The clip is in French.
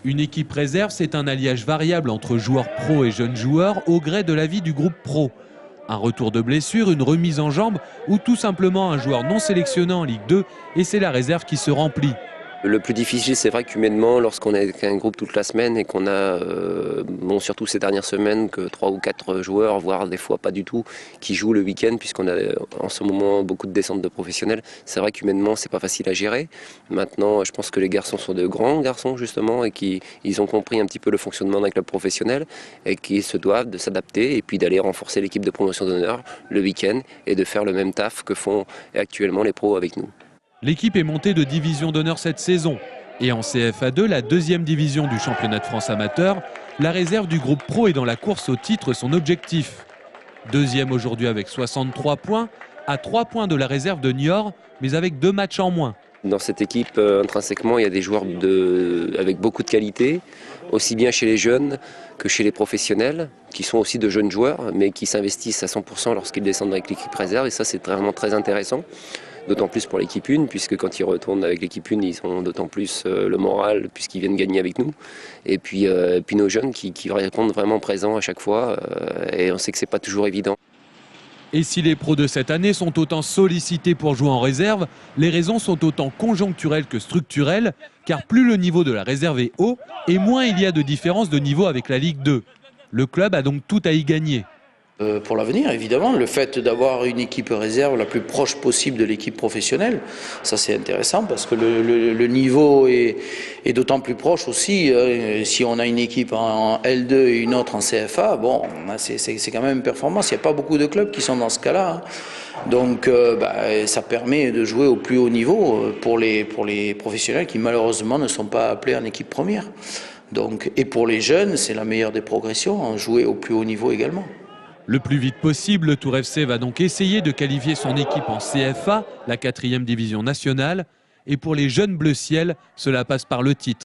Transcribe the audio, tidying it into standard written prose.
Une équipe réserve, c'est un alliage variable entre joueurs pro et jeunes joueurs au gré de l'avis du groupe pro. Un retour de blessure, une remise en jambe ou tout simplement un joueur non sélectionné en Ligue 2 et c'est la réserve qui se remplit. Le plus difficile, c'est vrai qu'humainement, lorsqu'on est un groupe toute la semaine et qu'on a, surtout ces dernières semaines, que 3 ou 4 joueurs, voire des fois pas du tout, qui jouent le week-end, puisqu'on a en ce moment beaucoup de descentes de professionnels, c'est vrai qu'humainement, c'est pas facile à gérer. Maintenant, je pense que les garçons sont de grands garçons, justement, et qu'ils ont compris un petit peu le fonctionnement d'un club professionnel et qui se doivent de s'adapter et puis d'aller renforcer l'équipe de promotion d'honneur le week-end et de faire le même taf que font actuellement les pros avec nous. L'équipe est montée de division d'honneur cette saison. Et en CFA2, la deuxième division du championnat de France amateur, la réserve du groupe pro est dans la course au titre son objectif. Deuxième aujourd'hui avec 63 points, à 3 points de la réserve de Niort, mais avec 2 matchs en moins. Dans cette équipe, intrinsèquement, il y a des joueurs avec beaucoup de qualité, aussi bien chez les jeunes que chez les professionnels, qui sont aussi de jeunes joueurs, mais qui s'investissent à 100% lorsqu'ils descendent avec l'équipe réserve, et ça c'est vraiment très intéressant. D'autant plus pour l'équipe 1, puisque quand ils retournent avec l'équipe 1, ils ont d'autant plus le moral, puisqu'ils viennent gagner avec nous. Et puis nos jeunes qui répondent vraiment présents à chaque fois, et on sait que c'est pas toujours évident. Et si les pros de cette année sont autant sollicités pour jouer en réserve, les raisons sont autant conjoncturelles que structurelles, car plus le niveau de la réserve est haut, et moins il y a de différence de niveau avec la Ligue 2. Le club a donc tout à y gagner. Pour l'avenir, évidemment, le fait d'avoir une équipe réserve la plus proche possible de l'équipe professionnelle, ça c'est intéressant parce que le niveau est d'autant plus proche aussi. Si on a une équipe en L2 et une autre en CFA, bon, c'est quand même une performance. Il n'y a pas beaucoup de clubs qui sont dans ce cas-là. Donc ça permet de jouer au plus haut niveau pour les professionnels qui malheureusement ne sont pas appelés en équipe première. Donc, et pour les jeunes, c'est la meilleure des progressions, jouer au plus haut niveau également. Le plus vite possible, le Tour FC va donc essayer de qualifier son équipe en CFA, la 4e division nationale. Et pour les jeunes bleu ciel, cela passe par le titre.